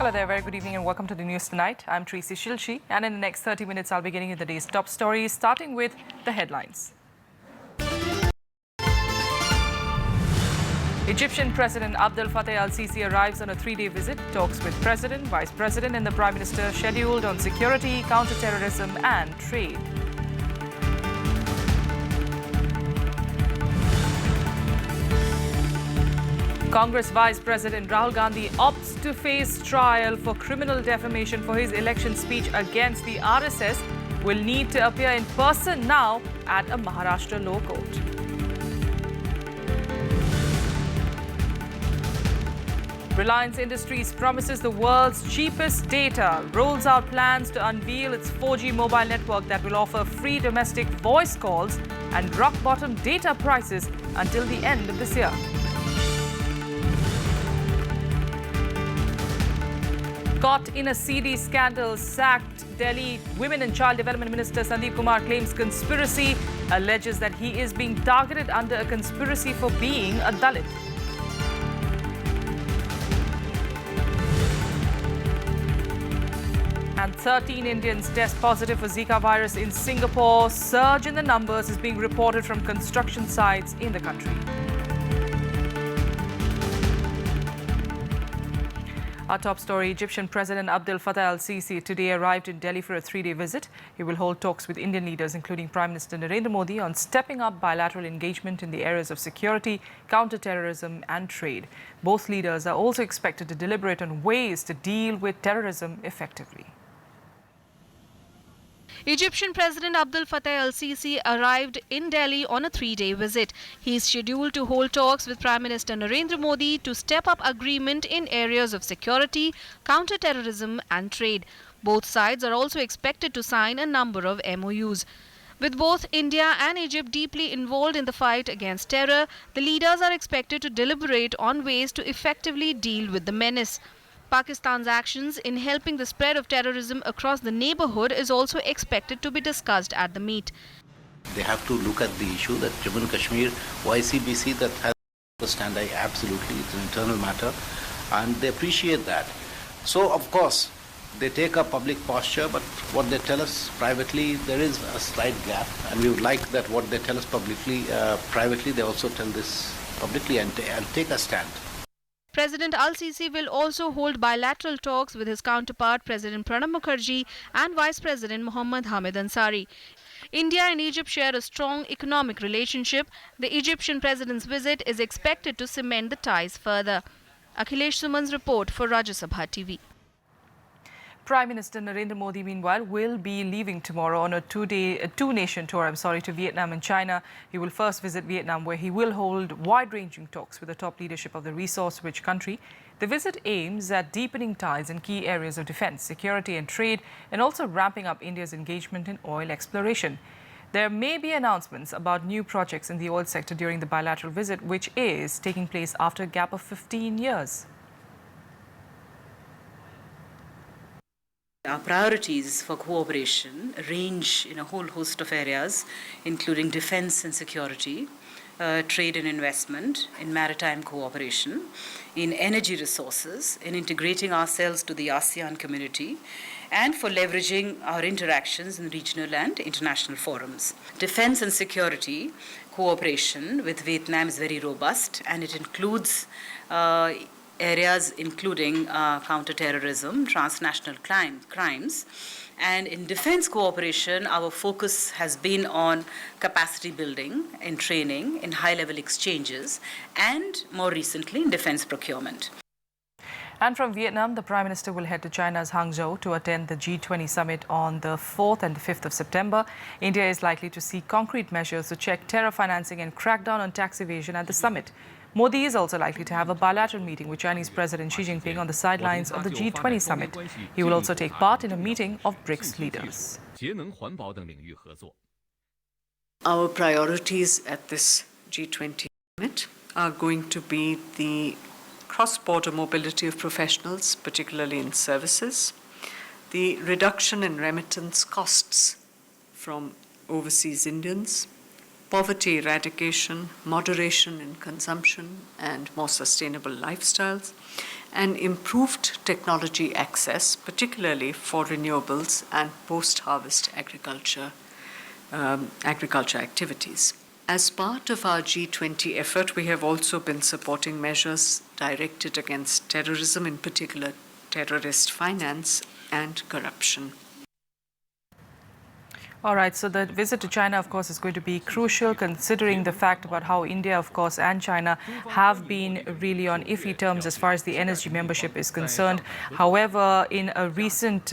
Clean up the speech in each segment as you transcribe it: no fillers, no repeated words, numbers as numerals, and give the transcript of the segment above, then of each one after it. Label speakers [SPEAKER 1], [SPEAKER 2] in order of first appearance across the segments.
[SPEAKER 1] Hello there, very good evening and welcome to the news tonight. I'm Tracy Shilshi and in the next 30 minutes I'll be getting you the day's top stories, starting with the headlines. Egyptian President Abdel Fattah al-Sisi arrives on a three-day visit. Talks with President, Vice President and the Prime Minister scheduled on security, counter-terrorism and trade. Congress Vice President Rahul Gandhi opts to face trial for criminal defamation for his election speech against the RSS. Will need to appear in person now at a Maharashtra law court. Reliance Industries promises the world's cheapest data, rolls out plans to unveil its 4G mobile network that will offer free domestic voice calls and rock-bottom data prices until the end of this year. Caught in a seedy scandal, sacked Delhi Women and Child Development Minister Sandeep Kumar claims conspiracy, alleges that he is being targeted under a conspiracy for being a Dalit. And 13 Indians test positive for Zika virus in Singapore. Surge in the numbers is being reported from construction sites in the country. Our top story, Egyptian President Abdel Fattah al-Sisi today arrived in Delhi for a three-day visit. He will hold talks with Indian leaders, including Prime Minister Narendra Modi, on stepping up bilateral engagement in the areas of security, counter-terrorism and trade. Both leaders are also expected to deliberate on ways to deal with terrorism effectively.
[SPEAKER 2] Egyptian President Abdel Fattah al-Sisi arrived in Delhi on a three-day visit. He is scheduled to hold talks with Prime Minister Narendra Modi to step up agreement in areas of security, counter-terrorism and trade. Both sides are also expected to sign a number of MOUs. With both India and Egypt deeply involved in the fight against terror, the leaders are expected to deliberate on ways to effectively deal with the menace. Pakistan's actions in helping the spread of terrorism across the neighborhood is also expected to be discussed at the meet.
[SPEAKER 3] They have to look at the issue that Jammu and Kashmir, YCBC, that has to stand. Absolutely, it's an internal matter, and they appreciate that. So, of course, they take a public posture, but what they tell us privately, there is a slight gap, and we would like that what they tell us publicly, privately, they also tell this publicly and take a stand.
[SPEAKER 2] President al-Sisi will also hold bilateral talks with his counterpart President Pranab Mukherjee and Vice President Mohammad Hamid Ansari. India and Egypt share a strong economic relationship. The Egyptian president's visit is expected to cement the ties further. Akhilesh Suman's report for Rajya Sabha TV.
[SPEAKER 1] Prime Minister Narendra Modi, meanwhile, will be leaving tomorrow on a two-nation tour to Vietnam and China. He will first visit Vietnam, where he will hold wide-ranging talks with the top leadership of the resource-rich country. The visit aims at deepening ties in key areas of defense, security and trade, and also ramping up India's engagement in oil exploration. There may be announcements about new projects in the oil sector during the bilateral visit, which is taking place after a gap of 15 years.
[SPEAKER 4] Our priorities for cooperation range in a whole host of areas, including defense and security, trade and investment, in maritime cooperation, in energy resources, in integrating ourselves to the ASEAN community, and for leveraging our interactions in regional and international forums. Defense and security cooperation with Vietnam is very robust, and it includes areas including counter-terrorism, transnational crimes. And in defense cooperation, our focus has been on capacity building and training in high-level exchanges and, more recently, in defense procurement.
[SPEAKER 1] And from Vietnam, the Prime Minister will head to China's Hangzhou to attend the G20 summit on the 4th and 5th of September. India is likely to see concrete measures to check terror financing and crack down on tax evasion at the summit. Modi is also likely to have a bilateral meeting with Chinese President Xi Jinping on the sidelines of the G20 summit. He will also take part in a meeting of BRICS leaders.
[SPEAKER 5] Our priorities at this G20 summit are going to be the cross-border mobility of professionals, particularly in services, the reduction in remittance costs from overseas Indians, poverty eradication, moderation in consumption, and more sustainable lifestyles, and improved technology access, particularly for renewables and post-harvest agriculture activities. As part of our G20 effort, we have also been supporting measures directed against terrorism, in particular terrorist finance and corruption.
[SPEAKER 1] All right, so the visit to China, of course, is going to be crucial considering the fact about how India, of course, and China have been really on iffy terms as far as the energy membership is concerned. However, in a recent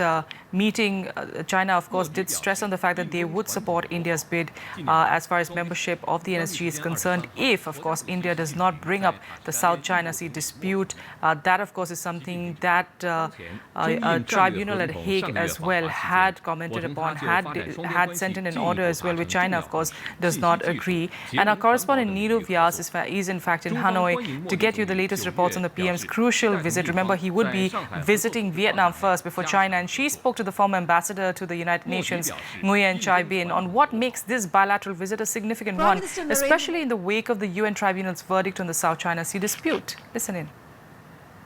[SPEAKER 1] meeting, China, of course, did stress on the fact that they would support India's bid as far as membership of the NSG is concerned if, of course, India does not bring up the South China Sea dispute. That, of course, is something that a tribunal at Hague as well had commented upon, had sent in an order as well, which China, of course, does not agree. And our correspondent Neeru Vyas is in fact in Hanoi to get you the latest reports on the PM's crucial visit. Remember, he would be visiting Vietnam first before China, and she spoke to the former ambassador to the United Nations, Nguyen Chai Bin, on what makes this bilateral visit a significant one, especially in the wake of the UN Tribunal's verdict on the South China Sea dispute. Listen in.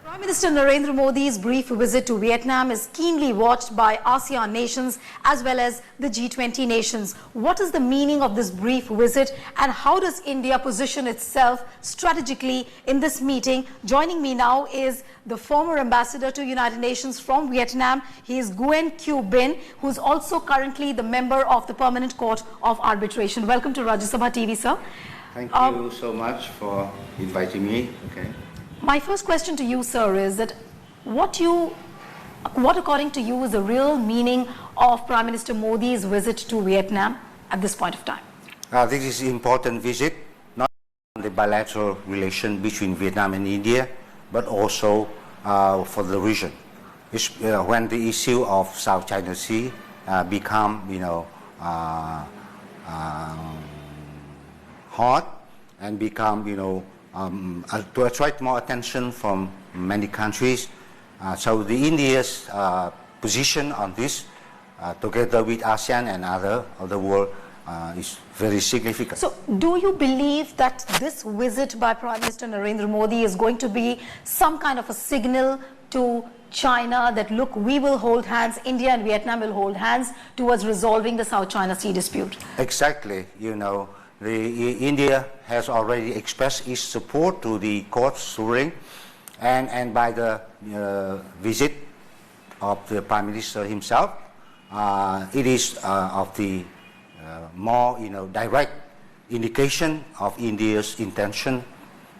[SPEAKER 6] Prime Minister Narendra Modi's brief visit to Vietnam is keenly watched by ASEAN nations as well as the G20 nations. What is the meaning of this brief visit and how does India position itself strategically in this meeting? Joining me now is the former ambassador to United Nations from Vietnam. He is Nguyen Q Bin, who is also currently the member of the Permanent Court of Arbitration. Welcome to Rajya Sabha TV, sir.
[SPEAKER 7] Thank you so much for inviting me. Okay.
[SPEAKER 6] My first question to you, sir, is that what according to you is the real meaning of Prime Minister Modi's visit to Vietnam at this point of time?
[SPEAKER 7] This is an important visit, not only the bilateral relation between Vietnam and India, but also for the region. When the issue of South China Sea become, hot and become, to attract more attention from many countries. So the India's position on this, together with ASEAN and other of the world, is very significant.
[SPEAKER 6] So do you believe that this visit by Prime Minister Narendra Modi is going to be some kind of a signal to China that, look, we will hold hands, India and Vietnam will hold hands towards resolving the South China Sea dispute?
[SPEAKER 7] Exactly. India has already expressed its support to the court's ruling, and by the visit of the Prime Minister himself, it is of the more direct indication of India's intention.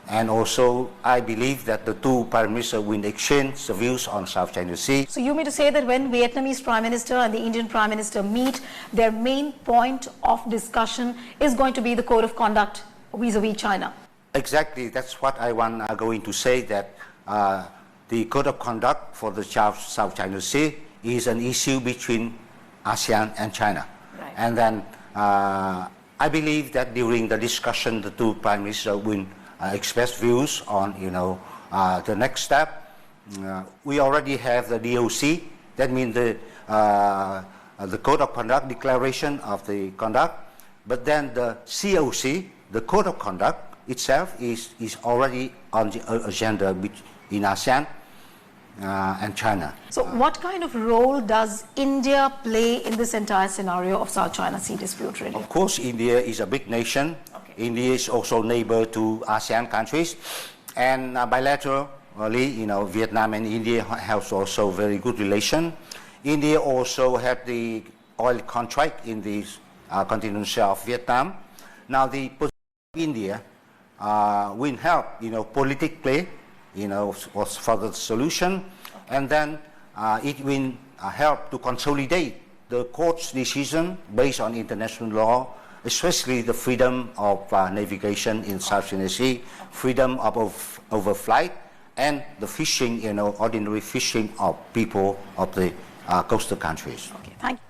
[SPEAKER 7] And also, I believe that the two Prime Ministers will exchange views on South China Sea.
[SPEAKER 6] So you mean to say that when Vietnamese Prime Minister and the Indian Prime Minister meet, their main point of discussion is going to be the code of conduct vis-a-vis China?
[SPEAKER 7] Exactly. That's what I want going to say, that the code of conduct for the South China Sea is an issue between ASEAN and China.
[SPEAKER 6] Right.
[SPEAKER 7] And then I believe that during the discussion, the two Prime Ministers will express views on, the next step. We already have the DOC. That means the Code of Conduct, Declaration of the Conduct. But then the COC, the Code of Conduct itself, is already on the agenda in ASEAN and China.
[SPEAKER 6] So what kind of role does India play in this entire scenario of South China Sea dispute, really?
[SPEAKER 7] Of course, India is a big nation.
[SPEAKER 6] Okay.
[SPEAKER 7] India is also neighbor to ASEAN countries. And bilaterally, Vietnam and India have also very good relation. India also have the oil contract in the continental shelf of Vietnam. Now, the position of India will help, politically, for the solution, and then it will help to consolidate the court's decision based on international law, especially the freedom of navigation in South China Sea, freedom of overflight, and the fishing, ordinary fishing of people of the coastal countries.
[SPEAKER 6] Okay, thank you.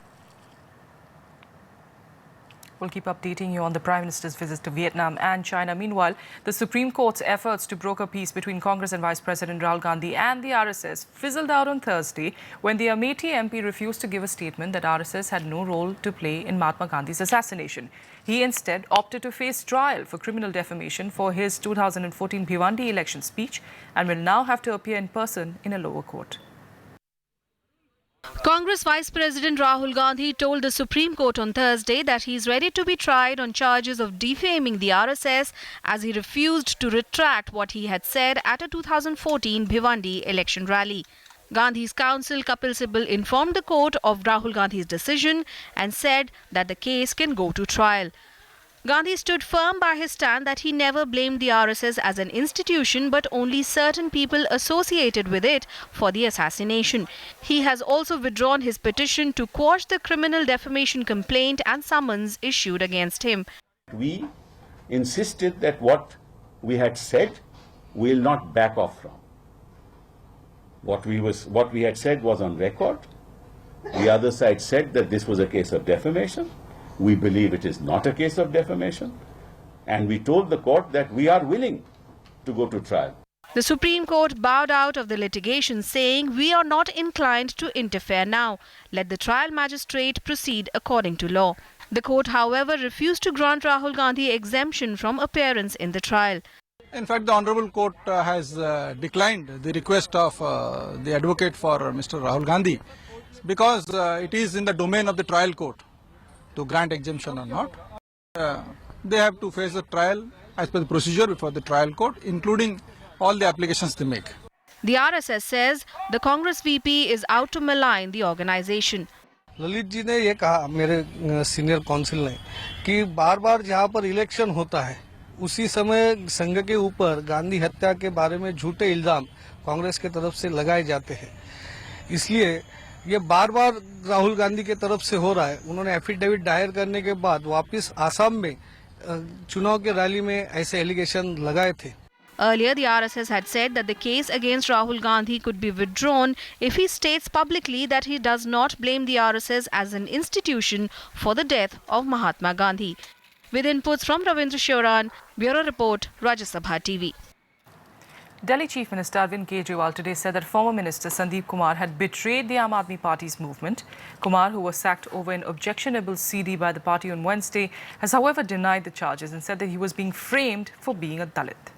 [SPEAKER 1] We'll keep updating you on the Prime Minister's visits to Vietnam and China. Meanwhile, the Supreme Court's efforts to broker peace between Congress and Vice President Rahul Gandhi and the RSS fizzled out on Thursday when the Amethi MP refused to give a statement that RSS had no role to play in Mahatma Gandhi's assassination. He instead opted to face trial for criminal defamation for his 2014 Bhiwandi election speech and will now have to appear in person in a lower court.
[SPEAKER 2] Congress Vice President Rahul Gandhi told the Supreme Court on Thursday that he is ready to be tried on charges of defaming the RSS as he refused to retract what he had said at a 2014 Bhiwandi election rally. Gandhi's counsel Kapil Sibal informed the court of Rahul Gandhi's decision and said that the case can go to trial. Gandhi stood firm by his stand that he never blamed the RSS as an institution but only certain people associated with it for the assassination. He has also withdrawn his petition to quash the criminal defamation complaint and summons issued against him.
[SPEAKER 8] We insisted that what we had said we will not back off from. What we had said was on record. The other side said that this was a case of defamation. We believe it is not a case of defamation, and we told the court that we are willing to go to trial.
[SPEAKER 2] The Supreme Court bowed out of the litigation, saying, "We are not inclined to interfere now. Let the trial magistrate proceed according to law." The court, however, refused to grant Rahul Gandhi exemption from appearance in the trial.
[SPEAKER 9] In fact, the Honourable Court has declined the request of the advocate for Mr. Rahul Gandhi because it is in the domain of the trial court to grant exemption or not. They have to face the trial as per the procedure before the trial court, including all the applications they make.
[SPEAKER 2] The RSS says the Congress VP is out to malign the organisation.
[SPEAKER 10] Lalit ji ने ये कहा मेरे senior council ने कि बार बार जहाँ पर election होता है उसी समय संघ के ऊपर गांधी हत्या के बारे में झूठे इल्जाम कांग्रेस के तरफ से लगाए जाते हैं, इसलिए ये बार बार राहुल गांधी के तरफ से हो रहा है। उन्होंने एफिडेविट दायर करने के बाद वापस आसाम में चुनाव के रैली में ऐसे एलिगेशन लगाए थे।
[SPEAKER 2] Earlier, the RSS had said that the case against Rahul Gandhi could be withdrawn if he states publicly that he does not blame the RSS as an institution for the death of Mahatma Gandhi. With inputs from Ravindra Shioran, Bureau Report, Rajya Sabha TV.
[SPEAKER 1] Delhi Chief Minister Arvind Kejriwal today said that former Minister Sandeep Kumar had betrayed the Aam Aadmi Party's movement. Kumar, who was sacked over an objectionable CD by the party on Wednesday, has however denied the charges and said that he was being framed for being a Dalit.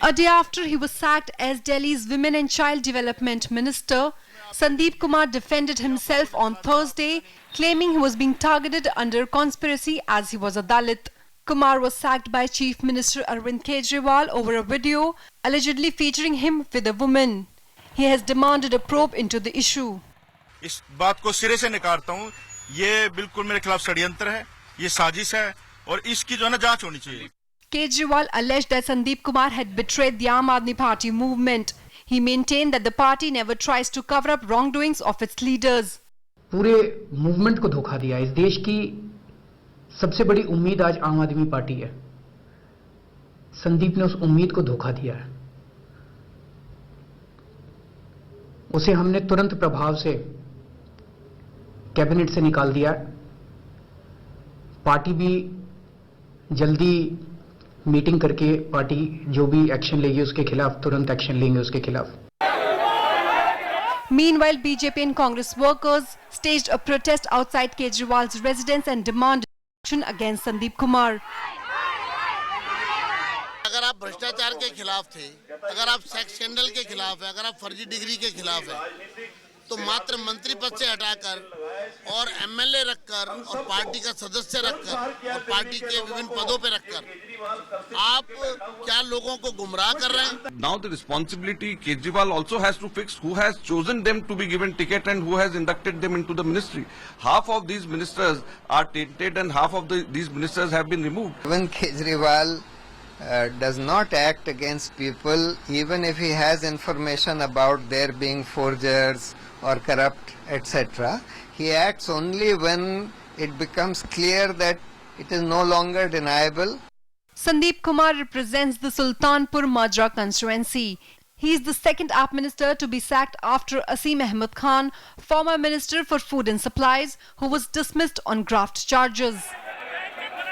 [SPEAKER 11] A day after he was sacked as Delhi's Women and Child Development Minister, Sandeep Kumar defended himself on Thursday, claiming he was being targeted under conspiracy as he was a Dalit. Kumar was sacked by Chief Minister Arvind Kejriwal over a video allegedly featuring him with a woman. He has demanded a probe into the issue.
[SPEAKER 12] इस बात को सिरे से नकारता हूँ, ये बिल्कुल मेरे खिलाफ षड्यंत्र है, ये साजिश है और इसकी जो है ना जांच होनी चाहिए।
[SPEAKER 11] Kejriwal alleged that Sandeep Kumar had betrayed the Aam Aadmi Party movement. He maintained that the party never tries to cover up wrongdoings of its leaders.
[SPEAKER 13] पूरे मूवमेंट को धोखा दिया। इस देश की सबसे बड़ी उम्मीद आज आम आदमी पार्टी है। संदीप ने उस उम्मीद को धोखा दिया है। उसे हमने तुरंत प्रभाव से कैबिनेट से निकाल दिया। पार्टी भी जल्दी मीटिंग करके पार्टी जो भी एक्शन लेगी उसके खिलाफ तुरंत एक्शन लेंगे उसके खिलाफ।
[SPEAKER 11] Meanwhile, BJP and Congress workers staged a protest outside Kejriwal's residence and demanded action against Sandeep Kumar.
[SPEAKER 14] अगर आप भ्रष्टाचार के खिलाफ थे, अगर आप सेक्स स्कैंडल के खिलाफ है, अगर आप फर्जी डिग्री के खिलाफ है, तो मात्र मंत्री पद से हटाकर और एमएलए रखकर और पार्टी का सदस्य रखकर और पार्टी के विभिन्न पदों पे रखकर आप क्या लोगों को गुमराह कर रहे हैं?
[SPEAKER 15] Now the responsibility Kejriwal also has to fix who has chosen them to be given ticket and who has inducted them into the ministry. Half of these ministers are tainted and half of these ministers have been removed.
[SPEAKER 16] When Kejriwal does not act against people, even if he has information about their being forgers or corrupt, etc. He acts only when it becomes clear that it is no longer deniable.
[SPEAKER 11] Sandeep Kumar represents the Sultanpur Majra constituency. He is the second app minister to be sacked after Asim Ahmed Khan, former minister for food and supplies, who was dismissed on graft charges.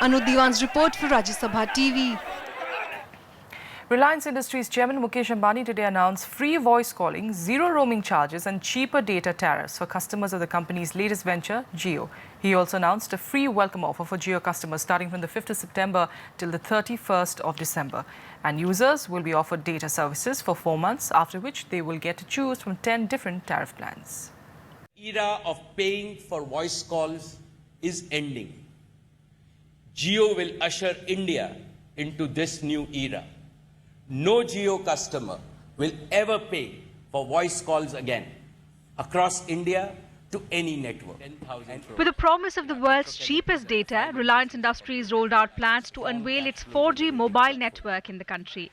[SPEAKER 11] Anu Diwan's report for Rajya Sabha TV.
[SPEAKER 1] Reliance Industries chairman Mukesh Ambani today announced free voice calling, zero roaming charges and cheaper data tariffs for customers of the company's latest venture, Jio. He also announced a free welcome offer for Jio customers starting from the 5th of September till the 31st of December. And users will be offered data services for 4 months, after which they will get to choose from 10 different tariff plans.
[SPEAKER 17] Era of paying for voice calls is ending. Jio will usher India into this new era. No Jio customer will ever pay for voice calls again across India to any network.
[SPEAKER 2] With the promise of the world's cheapest data, Reliance Industries rolled out plans to unveil its 4G mobile network in the country.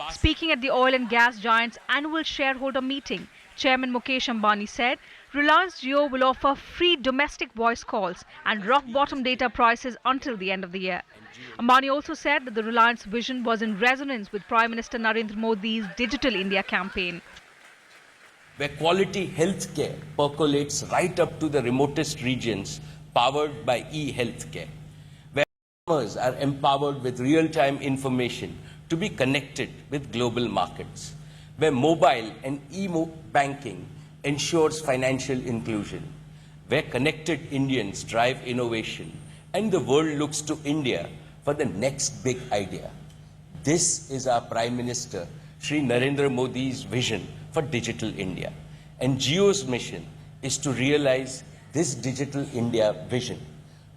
[SPEAKER 2] Speaking at the oil and gas giant's annual shareholder meeting, Chairman Mukesh Ambani said Reliance Jio will offer free domestic voice calls and rock-bottom data prices until the end of the year. Ambani also said that the Reliance vision was in resonance with Prime Minister Narendra Modi's Digital India campaign,
[SPEAKER 17] where quality healthcare percolates right up to the remotest regions, powered by e-healthcare, where farmers are empowered with real-time information to be connected with global markets, where mobile and e-banking ensures financial inclusion, where connected Indians drive innovation, and the world looks to India for the next big idea. This is our Prime Minister, Shri Narendra Modi's vision for Digital India. And Jio's mission is to realize this Digital India vision,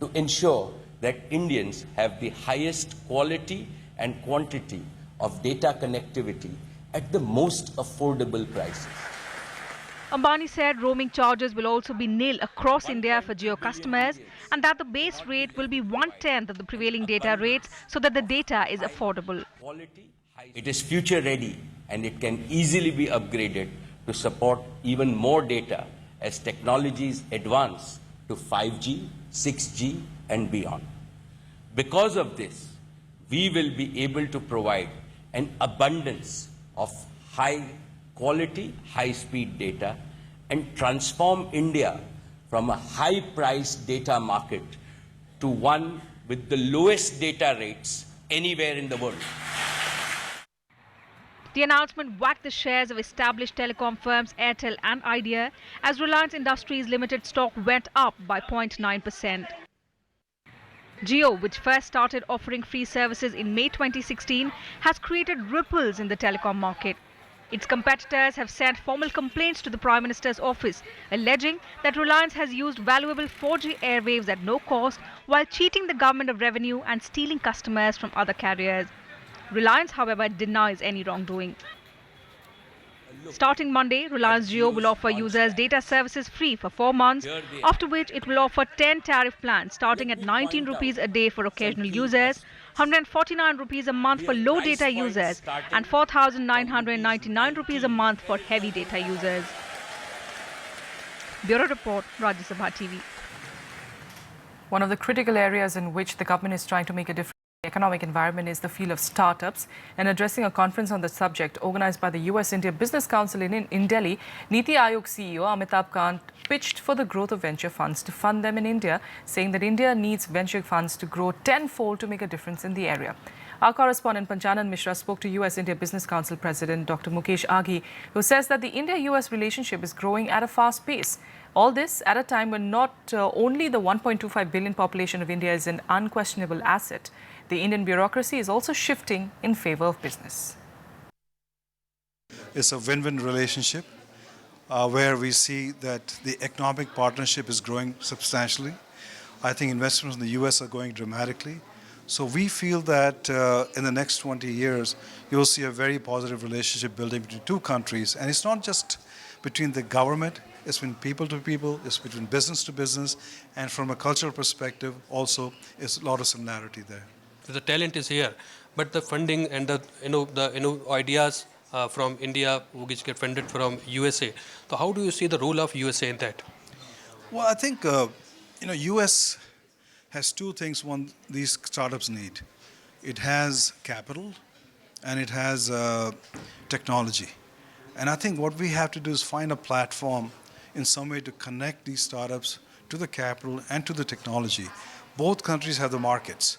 [SPEAKER 17] to ensure that Indians have the highest quality and quantity of data connectivity at the most affordable prices.
[SPEAKER 2] Ambani said roaming charges will also be nil across India for Jio customers and that the base rate will be 1/10 of the prevailing data rates so that the data is affordable.
[SPEAKER 17] It is future ready and it can easily be upgraded to support even more data as technologies advance to 5G, 6G and beyond. Because of this, we will be able to provide an abundance of high quality, high-speed data and transform India from a high-priced data market to one with the lowest data rates anywhere in the world.
[SPEAKER 2] The announcement whacked the shares of established telecom firms Airtel and Idea as Reliance Industries Limited stock went up by 0.9%. Jio, which first started offering free services in May 2016, has created ripples in the telecom market. Its competitors have sent formal complaints to the Prime Minister's office, alleging that Reliance has used valuable 4G airwaves at no cost while cheating the government of revenue and stealing customers from other carriers. Reliance, however, denies any wrongdoing. Starting Monday, Reliance Jio will offer users data services free for 4 months, after which it will offer 10 tariff plans starting at 19 rupees a day for occasional users, 149 rupees a month for low data users and 4,999 rupees a month for heavy data users. Bureau Report, Rajya Sabha TV.
[SPEAKER 1] One of the critical areas in which the government is trying to make a difference in the economic environment is the field of startups. And addressing a conference on the subject organized by the US-India Business Council in Delhi, Niti Aayog CEO Amitabh Kant pitched for the growth of venture funds to fund them in India, saying that India needs venture funds to grow tenfold to make a difference in the area. Our correspondent Panchanan Mishra spoke to US-India Business Council President Dr. Mukesh Aghi, who says that the India-US relationship is growing at a fast pace. All this at a time when not only the 1.25 billion population of India is an unquestionable asset, the Indian bureaucracy is also shifting in favor of business.
[SPEAKER 18] It's a win-win relationship where we see that the economic partnership is growing substantially. I think investments in the US are going dramatically. So we feel that in the next 20 years, you'll see a very positive relationship building between two countries. And it's not just between the government, it's between people to people, it's between business to business, and from a cultural perspective also, it's a lot of similarity there.
[SPEAKER 19] The talent is here, but the funding and the ideas from India which get funded from USA. So how do you see the role of USA in that?
[SPEAKER 18] Well, I think US has two things these startups need. It has capital and it has technology. And I think what we have to do is find a platform in some way to connect these startups to the capital and to the technology. Both countries have the markets.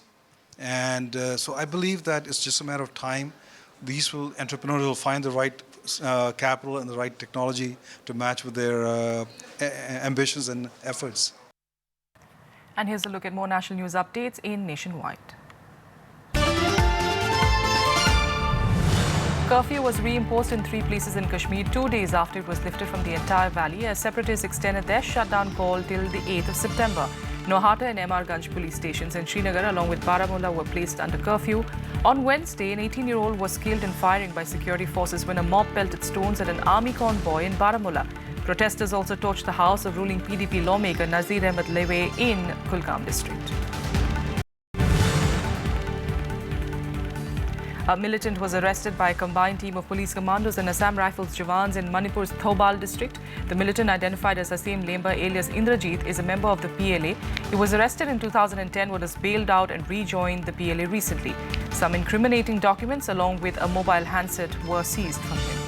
[SPEAKER 18] And so I believe that it's just a matter of time. Entrepreneurs will find the right capital and the right technology to match with their ambitions and efforts.
[SPEAKER 1] And here's a look at more national news updates in Nationwide. Curfew was reimposed in 3 places in Kashmir 2 days after it was lifted from the entire valley as separatists extended their shutdown call till the 8th of September. Nohata and MR Ganj police stations in Srinagar along with Baramulla were placed under curfew. On Wednesday, an 18-year-old was killed in firing by security forces when a mob pelted stones at an army convoy in Baramulla. Protesters also torched the house of ruling PDP lawmaker Nazir Ahmed Lewe in Kulgam district. A militant was arrested by a combined team of police commandos and Assam Rifles Jawans in Manipur's Thobal district. The militant, identified as Asim Lemba alias Indrajit, is a member of the PLA. He was arrested in 2010 but was bailed out and rejoined the PLA recently. Some incriminating documents along with a mobile handset were seized from him.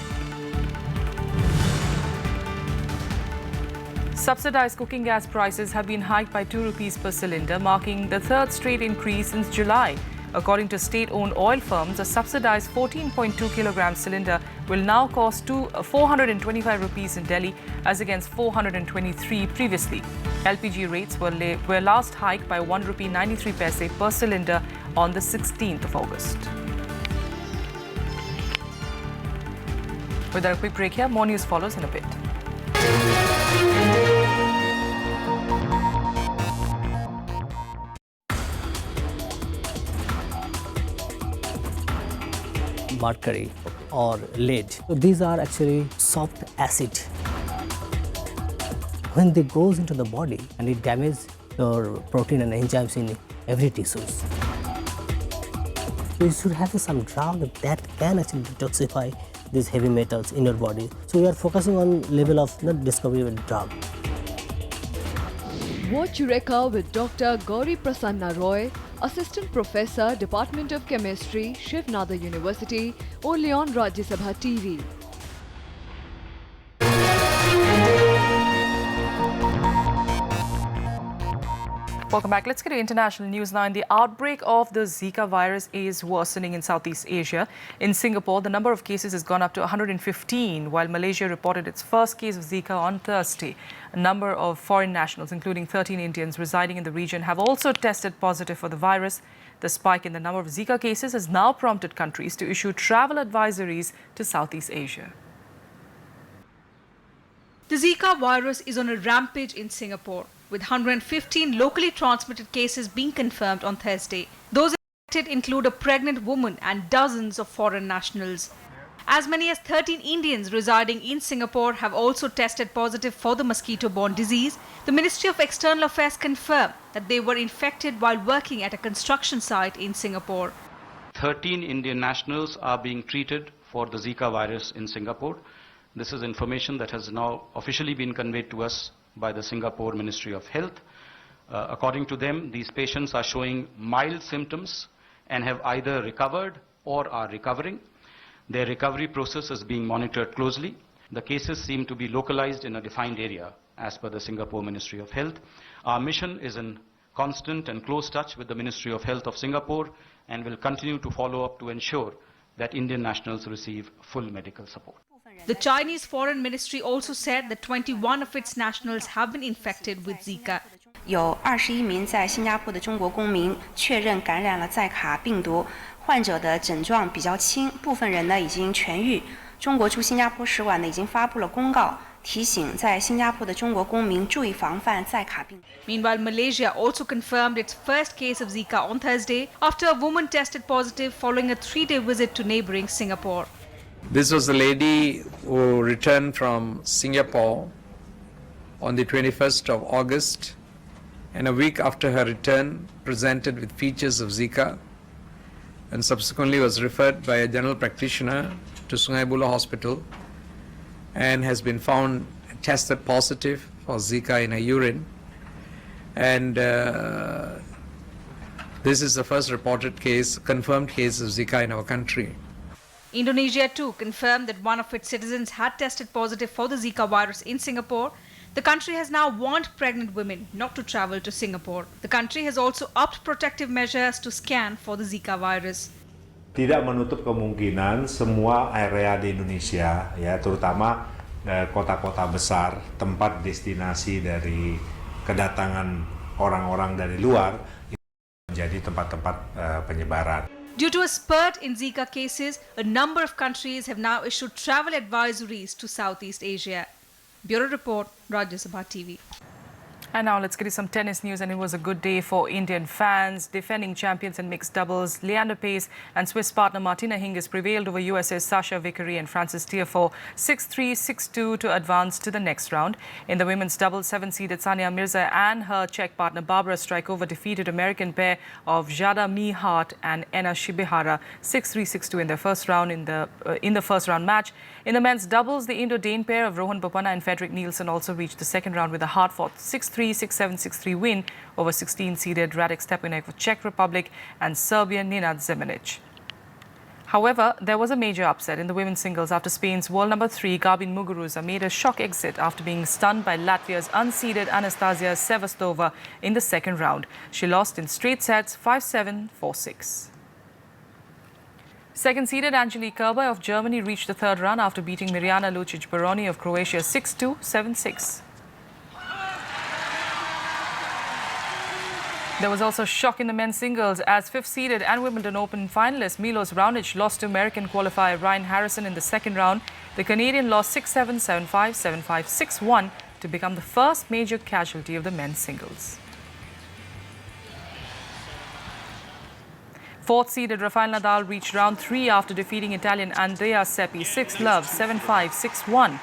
[SPEAKER 1] Subsidized cooking gas prices have been hiked by 2 rupees per cylinder, marking the 3rd straight increase since July. According to state-owned oil firms, a subsidized 14.2 kilogram cylinder will now cost 425 rupees in Delhi as against 423 previously. LPG rates were last hiked by 1 rupee 93 paise per cylinder on the 16th of August. With a quick break here, more news follows in a bit.
[SPEAKER 20] Mercury or lead. So these are actually soft acid. When they goes into the body and it damages your protein and enzymes in every tissues. So you should have some drug that can actually detoxify these heavy metals in your body. So we are focusing on level of not discovery of drug.
[SPEAKER 21] Watch Eureka with Dr. Gauri Prasanna Roy, Assistant Professor, Department of Chemistry, Shiv Nada University, only on Rajya Sabha TV.
[SPEAKER 1] Welcome back. Let's get to international news now. The outbreak of the Zika virus is worsening in Southeast Asia. In Singapore, the number of cases has gone up to 115, while Malaysia reported its first case of Zika on Thursday. A number of foreign nationals, including 13 Indians residing in the region, have also tested positive for the virus. The spike in the number of Zika cases has now prompted countries to issue travel advisories to Southeast Asia.
[SPEAKER 22] The Zika virus is on a rampage in Singapore, with 115 locally transmitted cases being confirmed on Thursday. Those infected include a pregnant woman and dozens of foreign nationals. As many as 13 Indians residing in Singapore have also tested positive for the mosquito-borne disease. The Ministry of External Affairs confirmed that they were infected while working at a construction site in Singapore.
[SPEAKER 23] 13 Indian nationals are being treated for the Zika virus in Singapore. This is information that has now officially been conveyed to us by the Singapore Ministry of Health. According to them, these patients are showing mild symptoms and have either recovered or are recovering. Their recovery process is being monitored closely. The cases seem to be localized in a defined area, as per the Singapore Ministry of Health. Our mission is in constant and close touch with the Ministry of Health of Singapore and will continue to follow up to ensure that Indian nationals receive full medical support.
[SPEAKER 22] The Chinese Foreign Ministry also said that 21 of its nationals have been infected with Zika.
[SPEAKER 24] 有21名在新加坡的中国公民确认感染了在卡病毒，患者的症状比较轻，部分人呢已经痊愈。中国驻新加坡使馆呢已经发布了公告，提醒在新加坡的中国公民注意防范在卡病。
[SPEAKER 22] Meanwhile, Malaysia also confirmed its first case of Zika on Thursday after a woman tested positive following a 3-day visit to neighbouring Singapore.
[SPEAKER 25] This was a lady who returned from Singapore on the 21st of August, and a week after her return presented with features of Zika and subsequently was referred by a general practitioner to Sungai Buloh Hospital and has been found tested positive for Zika in her urine. And this is the first reported case, confirmed case of Zika in our country.
[SPEAKER 22] Indonesia too confirmed that one of its citizens had tested positive for the Zika virus in Singapore. The country has now warned pregnant women not to travel to Singapore. The country has also upped protective measures to scan for the Zika virus.
[SPEAKER 3] Tidak menutup kemungkinan semua area di Indonesia, ya terutama kota-kota besar, tempat destinasi dari kedatangan orang-orang dari luar, menjadi tempat-tempat penyebaran.
[SPEAKER 22] Due to a spurt in Zika cases, a number of countries have now issued travel advisories to Southeast Asia. Bureau Report, Rajya Sabha TV.
[SPEAKER 1] And now let's get you some tennis news. And it was a good day for Indian fans. Defending champions in mixed doubles, Leander Paes and Swiss partner Martina Hingis prevailed over USA's Sasha Vickery and Frances Tiafoe 6-3, 6-2 to advance to the next round. In the women's doubles, 7-seeded Sania Mirza and her Czech partner Barbara Strykova defeated American pair of Jada Mihart and Anna Shibihara 6-3, 6-2 in their first round in the first round match. In the men's doubles, the Indo-Dane pair of Rohan Bopanna and Fredrik Nielsen also reached the second round with a hard-fought 6-3, 6-7, 6-3 win over 16-seeded Radek Stepanek of Czech Republic and Serbian Nenad Zemanic. However, there was a major upset in the women's singles after Spain's world number 3 Garbine Muguruza made a shock exit after being stunned by Latvia's unseeded Anastasia Sevastova in the second round. She lost in straight sets 5-7, 4-6. Second-seeded Angelique Kerber of Germany reached the third round after beating Mirjana Lucic-Baroni of Croatia 6-2, 7-6. There was also shock in the men's singles as fifth-seeded and Wimbledon Open finalist Milos Raonic lost to American qualifier Ryan Harrison in the second round. The Canadian lost 6-7, 7-5, 7-5, 6-1 to become the first major casualty of the men's singles. Fourth-seeded Rafael Nadal reached round 3 after defeating Italian Andrea Seppi 6-love, 7-5, 6-1.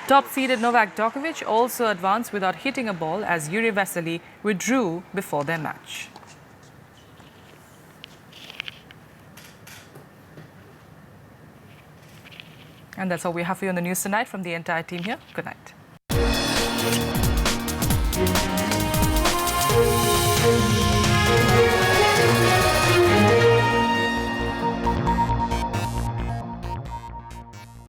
[SPEAKER 1] Top-seeded Novak Djokovic also advanced without hitting a ball as Yuri Vesely withdrew before their match. And that's all we have for you on the news tonight from the entire team here. Good night.